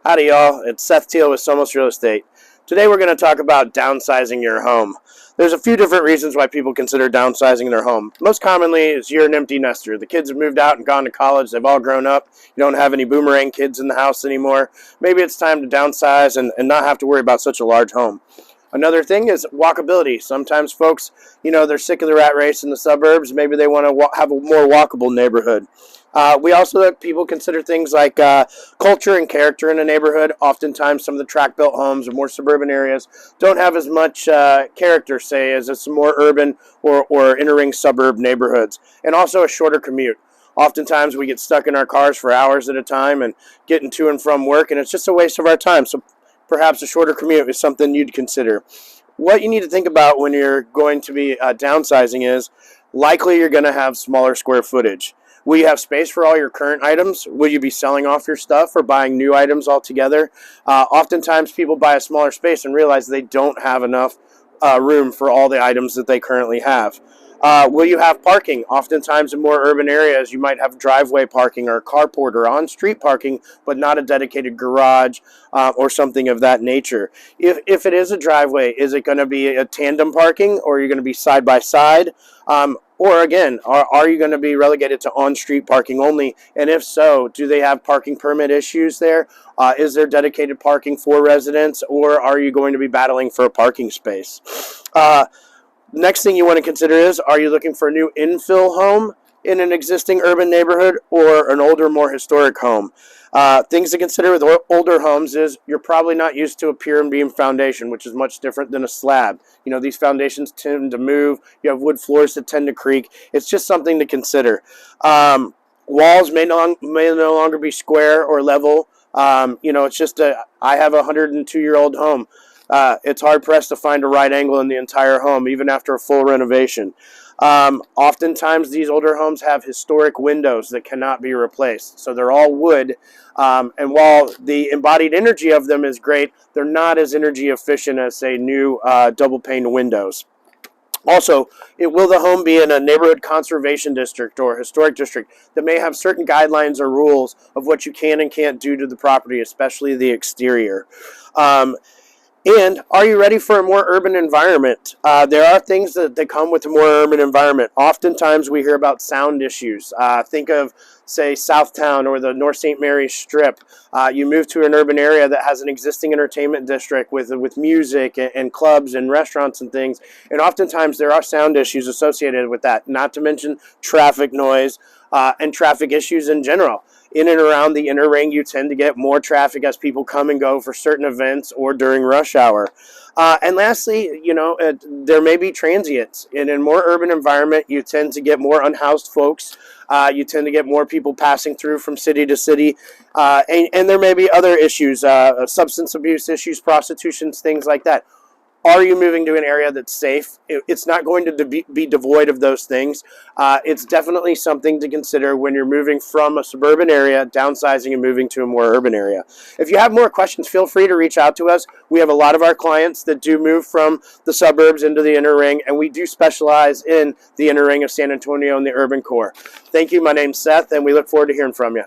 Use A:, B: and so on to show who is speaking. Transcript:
A: Howdy, y'all. It's Seth with Somos Real Estate. Today we're going to talk about downsizing your home. There's a few different reasons why people consider downsizing their home. Most commonly is you're an empty nester. The kids have moved out and gone to college. They've all grown up. You don't have any boomerang kids in the house anymore. Maybe it's time to downsize and not have to worry about such a large home. Another thing is walkability. Sometimes folks, they're sick of the rat race in the suburbs. Maybe they want to have a more walkable neighborhood. We also let people consider things like culture and character in a neighborhood. Oftentimes, some of the tract-built homes or more suburban areas don't have as much character, say, as some more urban or inner-ring suburb neighborhoods. And also a shorter commute. Oftentimes, we get stuck in our cars for hours at a time and getting to and from work, and it's just a waste of our time. So perhaps a shorter commute is something you'd consider. What you need to think about when you're going to be downsizing is likely you're going to have smaller square footage. Will you have space for all your current items? Will you be selling off your stuff or buying new items altogether? Oftentimes people buy a smaller space and realize they don't have enough room for all the items that they currently have. Will you have parking? Oftentimes in more urban areas, you might have driveway parking or carport or on-street parking, but not a dedicated garage or something of that nature. If it is a driveway, is it going to be a tandem parking, or are you going to be side by side? Or again, are you going to be relegated to on-street parking only? And if so, do they have parking permit issues there? Is there dedicated parking for residents, or are you going to be battling for a parking space? Next thing you want to consider is, are you looking for a new infill home in an existing urban neighborhood or an older, more historic home? Things to consider with older homes is you're probably not used to a pier and beam foundation, which is much different than a slab. These foundations tend to move. You have wood floors that tend to creak. It's just something to consider. Walls may no longer be square or level. It's just I have a 102-year-old home. It's hard-pressed to find a right angle in the entire home, even after a full renovation. Oftentimes, these older homes have historic windows that cannot be replaced. So they're all wood, and while the embodied energy of them is great, they're not as energy efficient as, say, new double-pane windows. Also, will the home be in a neighborhood conservation district or historic district that may have certain guidelines or rules of what you can and can't do to the property, especially the exterior? And are you ready for a more urban environment? There are things that come with a more urban environment. Oftentimes we hear about sound issues. Think of, say, Southtown or the North St. Mary's Strip. You move to an urban area that has an existing entertainment district with music and clubs and restaurants and things. And oftentimes there are sound issues associated with that, not to mention traffic noise and traffic issues in general. In and around the inner ring, you tend to get more traffic as people come and go for certain events or during rush hour. And lastly, there may be transients. In a more urban environment, you tend to get more unhoused folks. You tend to get more people passing through from city to city. And there may be other issues, substance abuse issues, prostitution, things like that. Are you moving to an area that's safe? It's not going to be devoid of those things. It's definitely something to consider when you're moving from a suburban area, downsizing and moving to a more urban area. If you have more questions, feel free to reach out to us. We have a lot of our clients that do move from the suburbs into the inner ring, and we do specialize in the inner ring of San Antonio and the urban core. Thank you. My name's Seth, and we look forward to hearing from you.